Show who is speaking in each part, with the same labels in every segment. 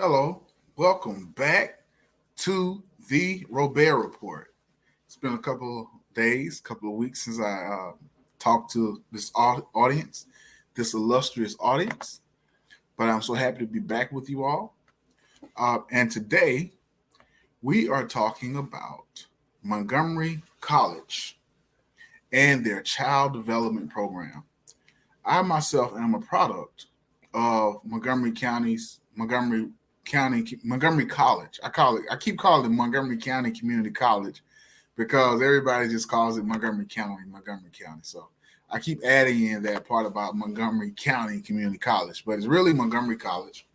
Speaker 1: Hello, welcome back to the Robaer Report. It's been a couple of days, couple of weeks since I talked to this audience, this illustrious audience, but I'm so happy to be back with you all. And today we are talking about Montgomery College and their child development program. I myself am a product of Montgomery College. I keep calling it Montgomery County Community College because everybody just calls it Montgomery County. So I keep adding in that part about Montgomery County Community College, but it's really Montgomery College.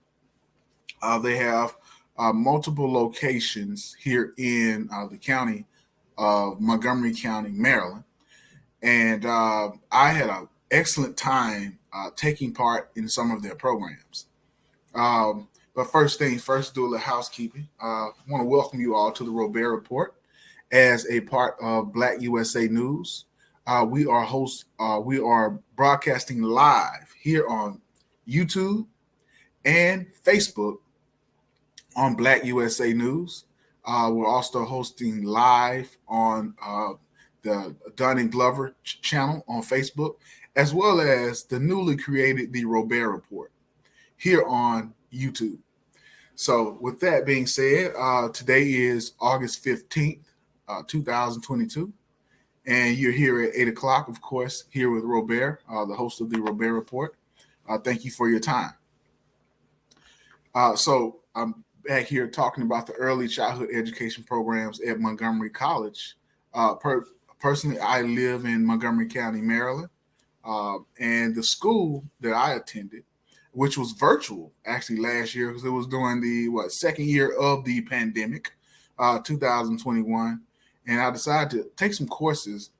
Speaker 1: They have multiple locations here in the county of Montgomery County, Maryland, and I had an excellent time taking part in some of their programs. But first things first, do a little housekeeping. I want to welcome you all to the Robaer Report as a part of Black USA News. We are broadcasting live here on YouTube and Facebook on Black USA News. We're also hosting live on the Dunning Glover channel on Facebook, as well as the newly created the Robaer Report here on YouTube. So, with that being said, today is August 15th, 2022, and you're here at 8 o'clock, of course, here with Robaer, the host of the Robaer Report. Thank you for your time. So, I'm back here talking about the early childhood education programs at Montgomery College. Personally, I live in Montgomery County, Maryland, and the school that I attended, which was virtual actually last year because it was during the second year of the pandemic, 2021, and I decided to take some courses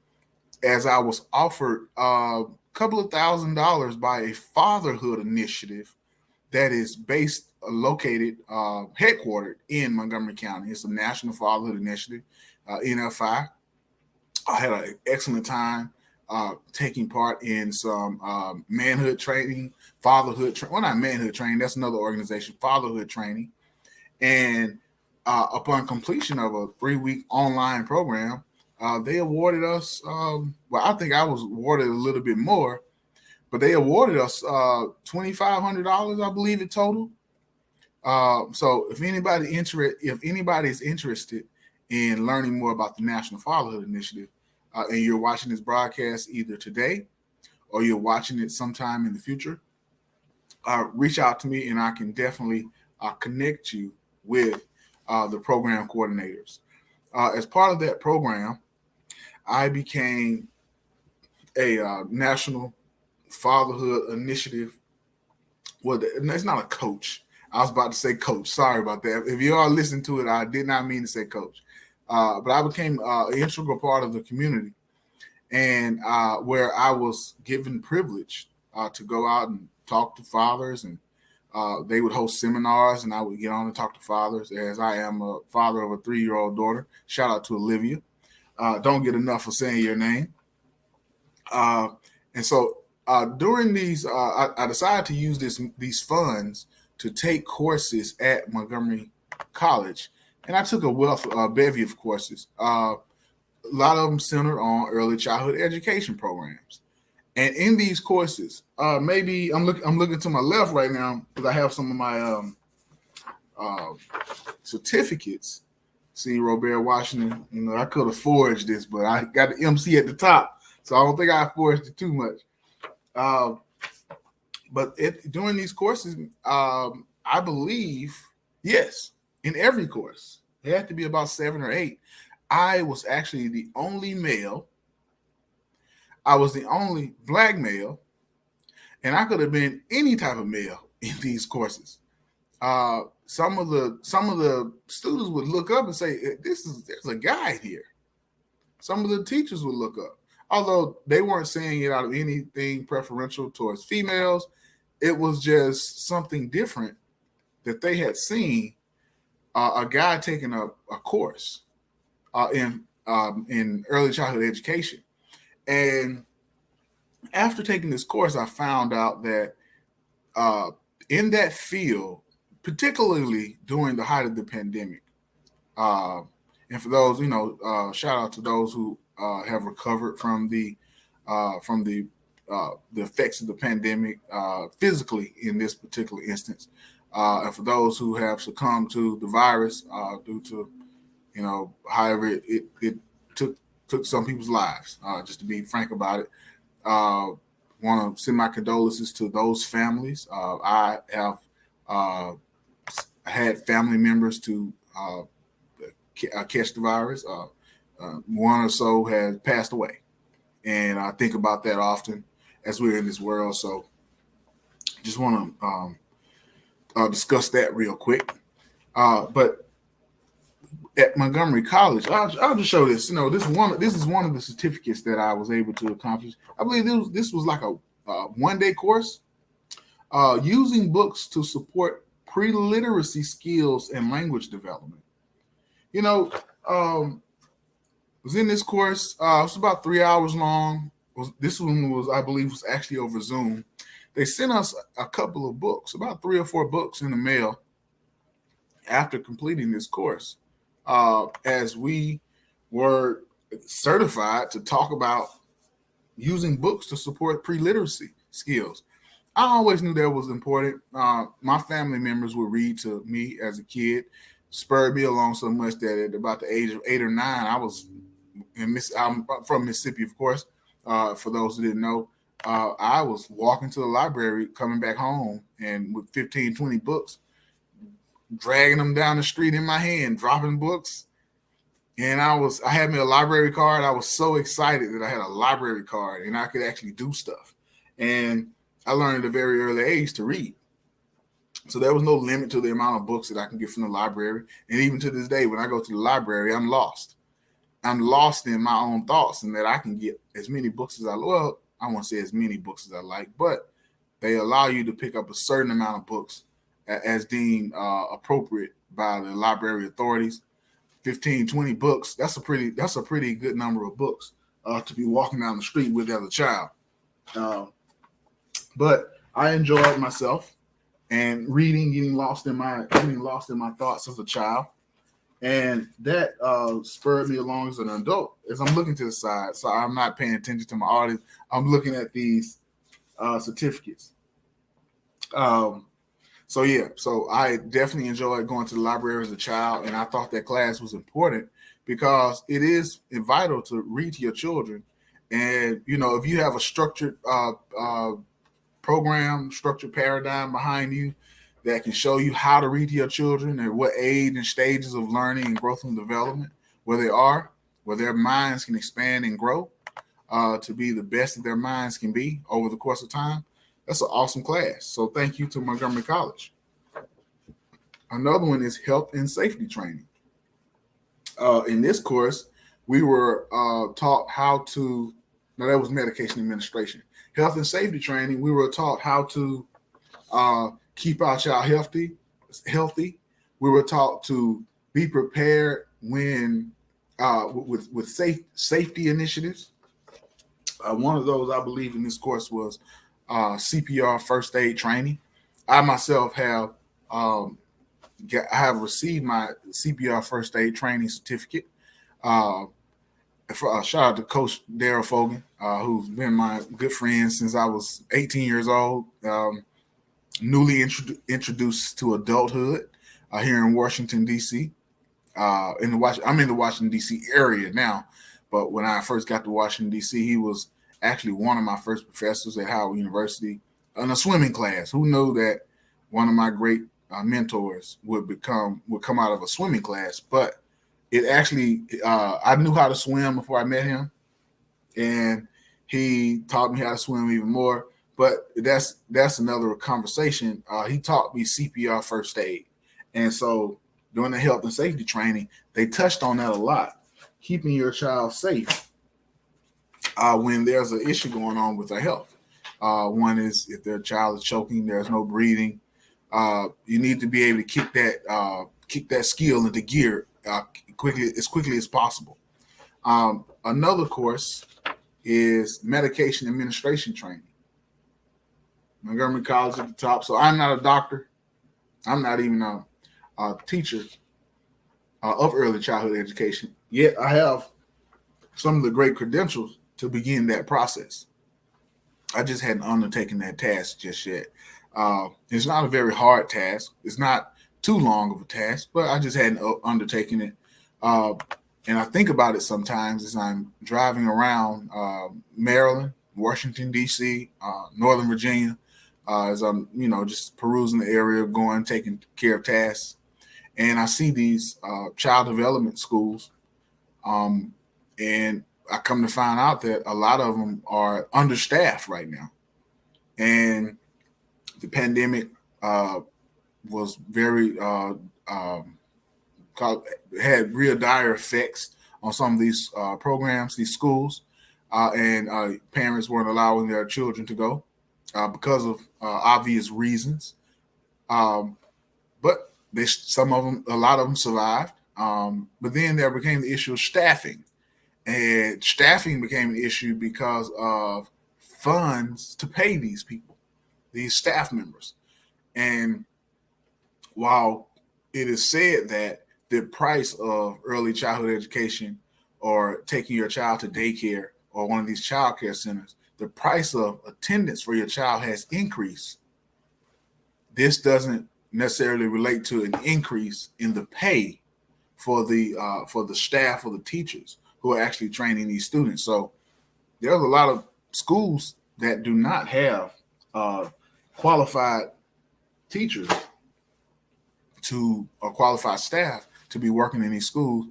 Speaker 1: as I was offered a couple of $1,000s by a fatherhood initiative that is located, headquartered in Montgomery County. It's a National Fatherhood Initiative, NFI. I had an excellent time taking part in some manhood training, not manhood training, that's another organization, fatherhood training. And upon completion of a 3-week online program, they awarded us, I think I was awarded a little bit more, but they awarded us $2,500, I believe, in total. So if anybody's interested in learning more about the National Fatherhood Initiative, and you're watching this broadcast either today or you're watching it sometime in the future, reach out to me and I can definitely connect you with the program coordinators. As part of that program, I became a National Fatherhood Initiative. Well, it's not a coach. I was about to say coach. Sorry about that. If you are listening to it, I did not mean to say coach. But I became an integral part of the community, and where I was given privilege to go out and talk to fathers, and they would host seminars, and I would get on and talk to fathers, as I am a father of a 3-year-old daughter. Shout out to Olivia. Don't get enough of saying your name. And so during these, I decided to use these funds to take courses at Montgomery College, and I took a bevy of courses. A lot of them centered on early childhood education programs. And in these courses, maybe I'm looking to my left right now because I have some of my certificates. See, Robaer Washington, I could have forged this, but I got the MC at the top, so I don't think I forged it too much. But during these courses, I believe, yes, in every course, it had to be about 7 or 8. I was actually the only male. I was the only black male, and I could have been any type of male in these courses. Some of the students would look up and say, "There's a guy here." Some of the teachers would look up, although they weren't saying it out of anything preferential towards females. It was just something different that they had seen a guy taking a course in early childhood education. And after taking this course, I found out that in that field, particularly during the height of the pandemic. Uh, and for those, shout out to those who have recovered from the effects of the pandemic physically in this particular instance, and for those who have succumbed to the virus due to however it took took some people's lives. Just to be frank about it, want to send my condolences to those families. I have had family members to catch the virus. One or so has passed away, and I think about that often as we're in this world. So, just want to discuss that real quick. But at Montgomery College, I'll just show this. This is one of the certificates that I was able to accomplish. I believe this was like a 1-day course using books to support pre-literacy skills and language development. Was in this course. It was about 3 hours long. This one was, I believe, was actually over Zoom. They sent us a couple of books, about 3 or 4 books in the mail after completing this course, as we were certified to talk about using books to support pre-literacy skills. I always knew that was important. My family members would read to me as a kid, spurred me along so much that at about the age of 8 or 9, I was I'm from Mississippi, of course. For those who didn't know, I was walking to the library, coming back home, and with 15, 20 books, dragging them down the street in my hand, dropping books. And I had me a library card. I was so excited that I had a library card and I could actually do stuff. And I learned at a very early age to read. So there was no limit to the amount of books that I can get from the library. And even to this day, when I go to the library, I'm lost. I'm lost in my own thoughts, and that I can get as many books as I won't say as many books as I like, but they allow you to pick up a certain amount of books as deemed appropriate by the library authorities. 15, 20 books. That's a pretty good number of books to be walking down the street with as a child. But I enjoyed myself and reading, getting lost in my thoughts as a child. And that spurred me along as an adult. As I'm looking to the side, so I'm not paying attention to my audience, I'm looking at these certificates. So I definitely enjoyed going to the library as a child, and I thought that class was important because it is vital to read to your children. And if you have a structured program, structured paradigm behind you that can show you how to read to your children and what age and stages of learning and growth and development where they are, where their minds can expand and grow to be the best that their minds can be over the course of time. That's an awesome class. So thank you to Montgomery College. Another one is health and safety training. In this course, we were taught how to, that was medication administration. Health and safety training, we were taught how to keep our child healthy. We were taught to be prepared when with safety initiatives. One of those, I believe, in this course was CPR first aid training. I myself have received my CPR first aid training certificate. Shout out to Coach Daryl Fogan, who's been my good friend since I was 18 years old. Newly introduced to adulthood here in Washington, D.C. I'm in the Washington, D.C. area now, but when I first got to Washington, D.C., he was actually one of my first professors at Howard University in a swimming class. Who knew that one of my great mentors would come out of a swimming class? But it actually, I knew how to swim before I met him, and he taught me how to swim even more. But that's another conversation. He taught me CPR first aid. And so during the health and safety training, they touched on that a lot. Keeping your child safe when there's an issue going on with their health. One is if their child is choking, there's no breathing. You need to be able to kick that skill into gear as quickly as possible. Another course is medication administration training. Montgomery College at the top. So I'm not a doctor. I'm not even a teacher of early childhood education, yet I have some of the great credentials to begin that process. I just hadn't undertaken that task just yet. It's not a very hard task. It's not too long of a task, but I just hadn't undertaken it. Uh, and I think about it sometimes as I'm driving around Maryland, Washington D.C., Northern Virginia, as I'm just perusing the area, going taking care of tasks, and I see these child development schools, um, and I come to find out that a lot of them are understaffed right now, and the pandemic uh, was very had real dire effects on some of these programs, these schools, and parents weren't allowing their children to go because of obvious reasons. Um, but a lot of them survived. But then there became the issue of staffing, and staffing became an issue because of funds to pay these people, these staff members. And while it is said that the price of early childhood education or taking your child to daycare or one of these child care centers, the price of attendance for your child has increased. This doesn't necessarily relate to an increase in the pay for the staff or the teachers who are actually training these students. So there's a lot of schools that do not have qualified teachers to or qualified staff to be working in these schools,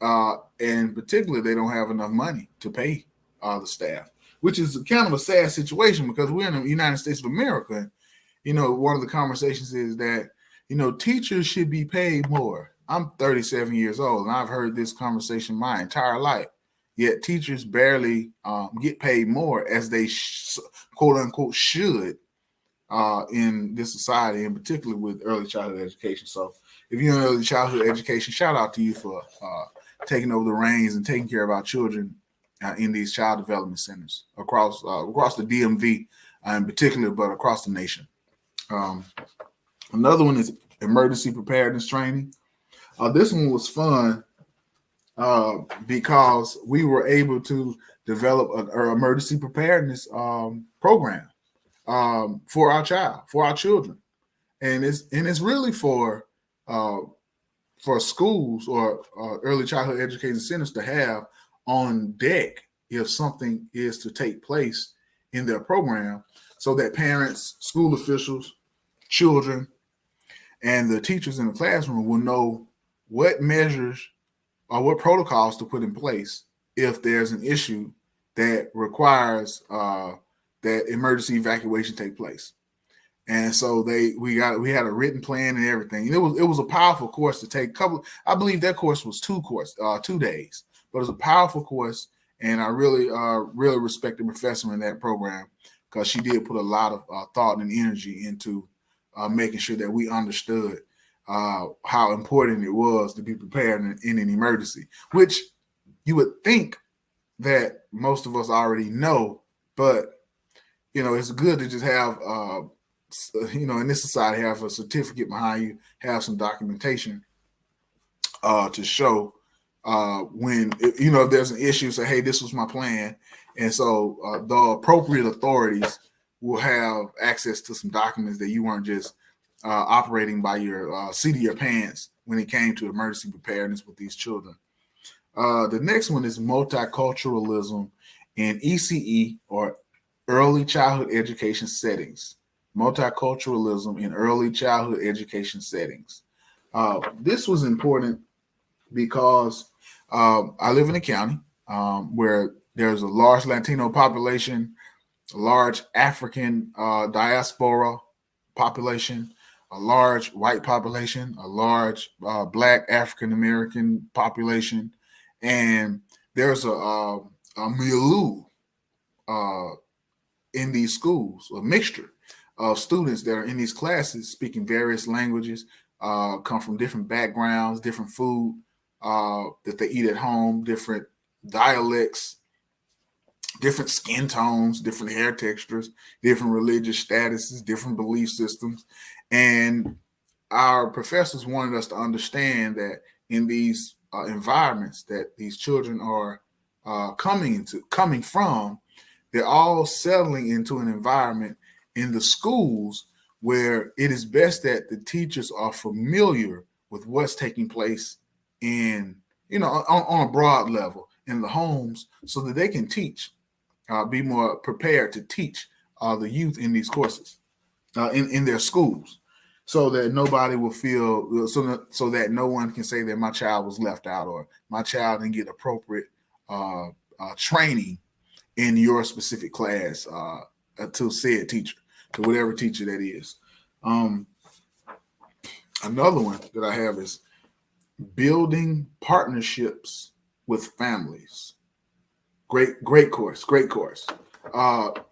Speaker 1: and particularly they don't have enough money to pay the staff, which is kind of a sad situation because we're in the United States of America. And, one of the conversations is that teachers should be paid more. I'm 37 years old, and I've heard this conversation my entire life. Yet teachers barely get paid more as they quote unquote should in this society, and particularly with early childhood education. So, if you're in early childhood education, shout out to you for taking over the reins and taking care of our children in these child development centers across the DMV in particular, but across the nation. Um, Another one is emergency preparedness training. This one was fun because we were able to develop an emergency preparedness program for our children, and it's really uh, for schools or early childhood education centers to have on deck if something is to take place in their program, so that parents, school officials, children, and the teachers in the classroom will know what measures or what protocols to put in place if there's an issue that requires that emergency evacuation take place. And so we had a written plan and everything. And it was a powerful course to take. I believe that course was 2 days, but it was a powerful course, and I really respect the professor in that program because she did put a lot of thought and energy into making sure that we understood how important it was to be prepared in an emergency, which you would think that most of us already know, but it's good to just have in this society, have a certificate behind you, have some documentation to show when if there's an issue, say, hey, this was my plan. And so the appropriate authorities will have access to some documents that you weren't just operating by your seat of your pants when it came to emergency preparedness with these children. The next one is multiculturalism in ECE, or early childhood education settings. Multiculturalism in early childhood education settings. This was important because I live in a county where there's a large Latino population, a large African diaspora population, a large white population, a large Black African American population, and there's a milieu in these schools, a mixture of students that are in these classes speaking various languages, come from different backgrounds, different food that they eat at home, different dialects, different skin tones, different hair textures, different religious statuses, different belief systems. And our professors wanted us to understand that in these environments that these children are coming from, they're all settling into an environment in the schools where it is best that the teachers are familiar with what's taking place in, on a broad level in the homes, so that they can teach, be more prepared to teach the youth in these courses, in their schools, so that nobody will feel, so that no one can say that my child was left out or my child didn't get appropriate training in your specific class, to said teacher, to whatever teacher that is. Another one that I have is building partnerships with families. Great course.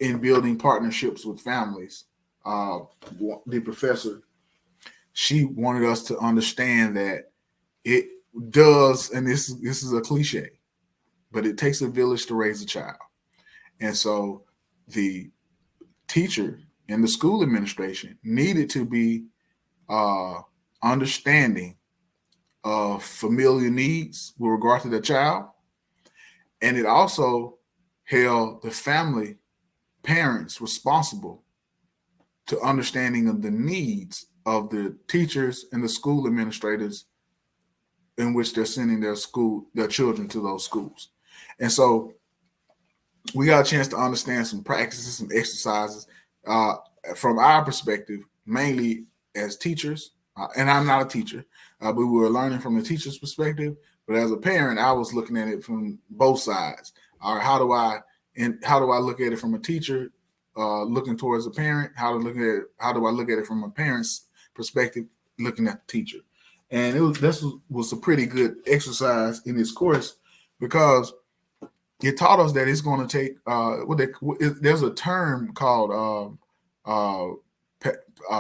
Speaker 1: In building partnerships with families. The professor, she wanted us to understand that it does, and this is a cliche, but it takes a village to raise a child. And so the teacher and the school administration needed to be understanding of familiar needs with regard to the child. And it also held the family parents responsible to understanding of the needs of the teachers and the school administrators in which they're sending their children to those schools. And so we got a chance to understand some practices, some exercises from our perspective, mainly as teachers. And I'm not a teacher, but we were learning from the teacher's perspective. But as a parent, I was looking at it from both sides. How do I look at it from a teacher looking towards a parent? How do I look at it from a parent's perspective, looking at the teacher? And this was a pretty good exercise in this course, because it taught us that it's going to take there's a term called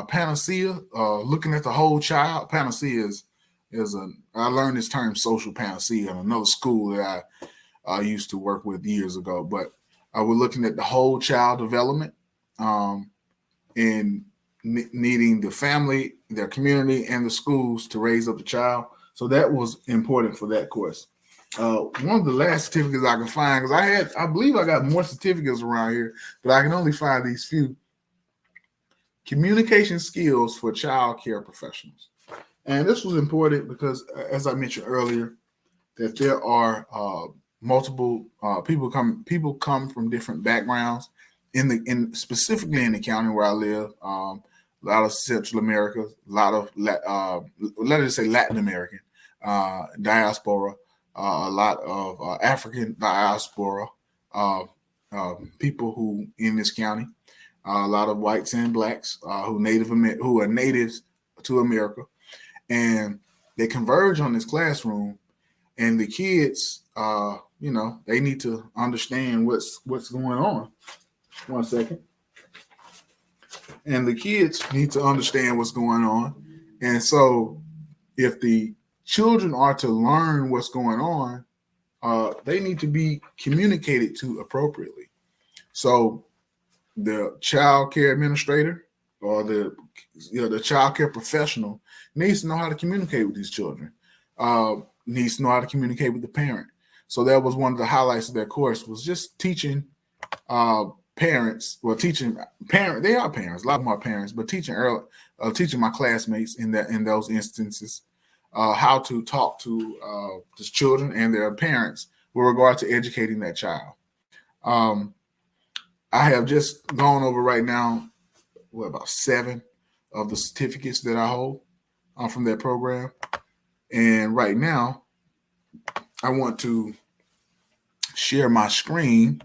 Speaker 1: panacea, looking at the whole child. Panacea I learned this term, social panacea, in another school that I used to work with years ago. But we're looking at the whole child development, and needing the family, their community, and the schools to raise up the child. So that was important for that course. One of the last certificates I can find, because I believe I got more certificates around here, but I can only find these few. Communication skills for child care professionals. And this was important because, as I mentioned earlier, that there are multiple people come from different backgrounds specifically in the county where I live. A lot of Central America, a lot of let us say Latin American diaspora, a lot of African diaspora, people who in this county, a lot of whites and blacks who are natives to America, and they converge on this classroom. And the kids, they need to understand what's going on. 1 second. And the kids need to understand what's going on. And so if the children are to learn what's going on, they need to be communicated to appropriately. So the child care administrator or the child care professional needs to know how to communicate with these children, needs to know how to communicate with the parent. So that was one of the highlights of that course, was just teaching parents, they are parents, a lot more parents, but teaching my classmates in those instances how to talk to the children and their parents with regard to educating that child. I have just gone over right now, about 7 of the certificates that I hold from that program. And right now, I want to share my screen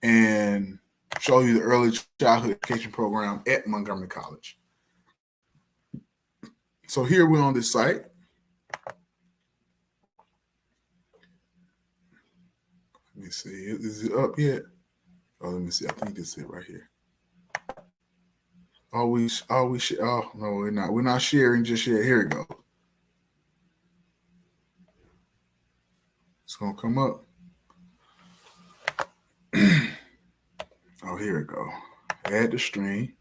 Speaker 1: and show you the early childhood education program at Montgomery College. So here we're on this site. Let me see. Is it up yet? Oh, let me see. I think this is it right here. Oh, no, we're not. We're not sharing just yet. Here we go. It's gonna come up. Oh, here we go. Add the stream.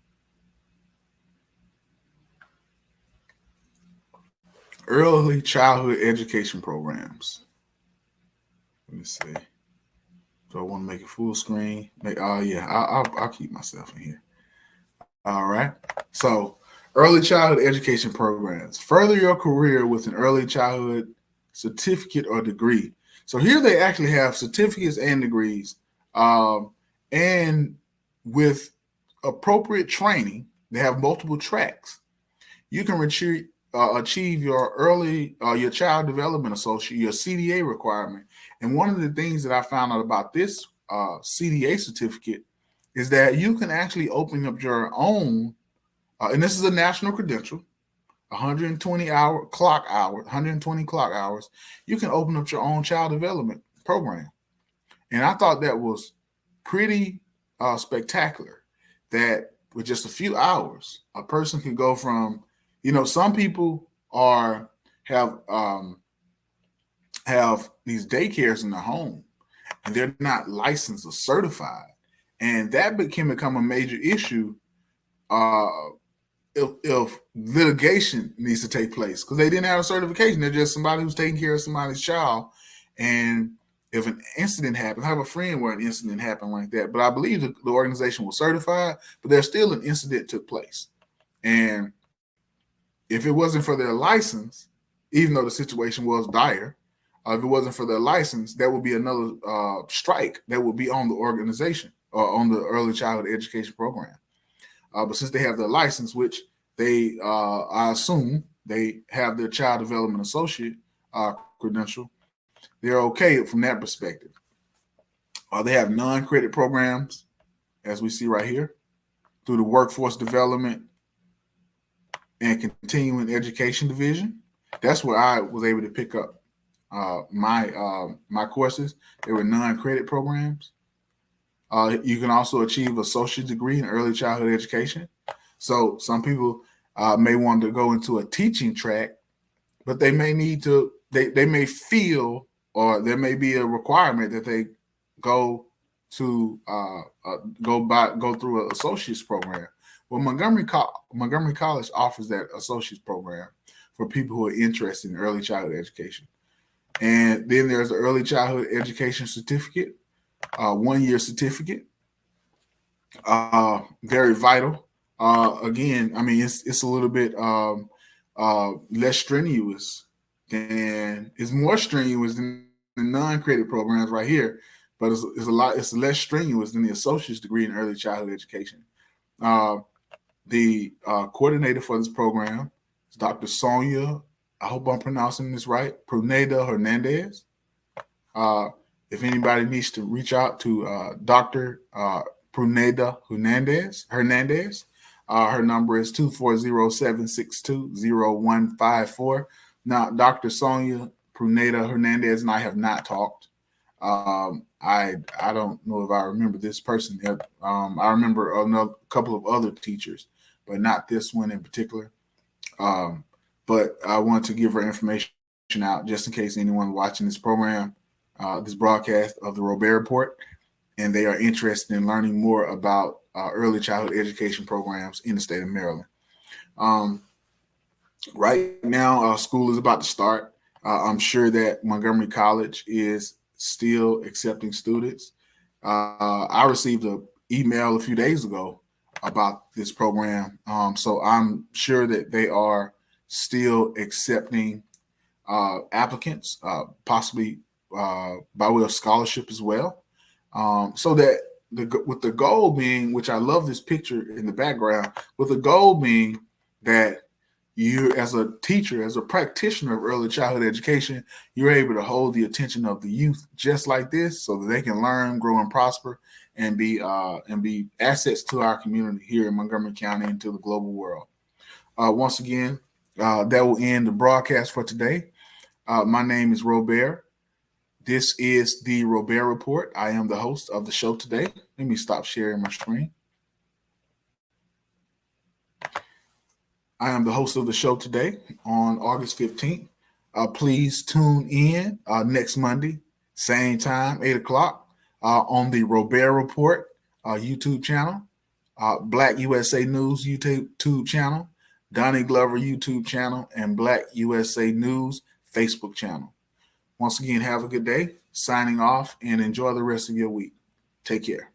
Speaker 1: Early childhood education programs. Let me see. Do I want to make it full screen? Yeah, I'll keep myself in here. All right. So, early childhood education programs. Further your career with an early childhood certificate or degree. So here they actually have certificates and degrees, and with appropriate training, they have multiple tracks. You can achieve your your child development associate, your CDA requirement. And one of the things that I found out about this CDA certificate is that you can actually open up your own, and this is a national credential, 120 clock hours. You can open up your own child development program. And I thought that was pretty spectacular that with just a few hours, a person can go from, some people have these daycares in their home and they're not licensed or certified. And that can become a major issue uh, if litigation needs to take place because they didn't have a certification. They're just somebody who's taking care of somebody's child. And if an incident happens, I have a friend where an incident happened like that, but I believe the organization was certified, but there's still an incident took place. And if it wasn't for their license, even though the situation was dire, if it wasn't for their license, that would be another strike that would be on the organization or on the early childhood education program. But since they have their license, which they, I assume, they have their child development associate credential, they're okay from that perspective. They have non-credit programs, as we see right here, through the Workforce Development and Continuing Education Division. That's where I was able to pick up my courses. They were non-credit programs. You can also achieve associate degree in early childhood education. So some people may want to go into a teaching track, but they may need to. They may feel, or there may be a requirement that they go to go through an associate's program. Well, Montgomery College offers that associate's program for people who are interested in early childhood education. And then there's the early childhood education certificate, 1-year certificate, very vital. Again, I mean, it's a little bit less strenuous it's more strenuous than the non-credit programs right here, but it's less strenuous than the associate's degree in early childhood education. The coordinator for this program is Dr. Sonia, I hope I'm pronouncing this right, Pruneda Hernandez. If anybody needs to reach out to Dr. Pruneda Hernandez, her number is 240-762-0154. Now, Dr. Sonia Pruneda Hernandez and I have not talked. I don't know if I remember this person. I remember a couple of other teachers, but not this one in particular. But I want to give her information out just in case anyone watching this program, this broadcast of the Robaer Report, and they are interested in learning more about early childhood education programs in the state of Maryland. Right now, school is about to start. I'm sure that Montgomery College is still accepting students. I received an email a few days ago about this program. So I'm sure that they are still accepting applicants, possibly by way of scholarship as well. So that with the goal being, which I love this picture in the background, with the goal being that you, as a teacher, as a practitioner of early childhood education, you're able to hold the attention of the youth just like this, so that they can learn, grow, and prosper, and be assets to our community here in Montgomery County and to the global world. Once again, that will end the broadcast for today. My name is Robaer. This is the Robaer Report. I am the host of the show today. Let me stop sharing my screen. I am the host of the show today on August 15th. Please tune in next Monday, same time, 8 o'clock, on the Robaer Report YouTube channel, Black USA News YouTube channel, Donnie Glover YouTube channel, and Black USA News Facebook channel. Once again, have a good day. Signing off and enjoy the rest of your week. Take care.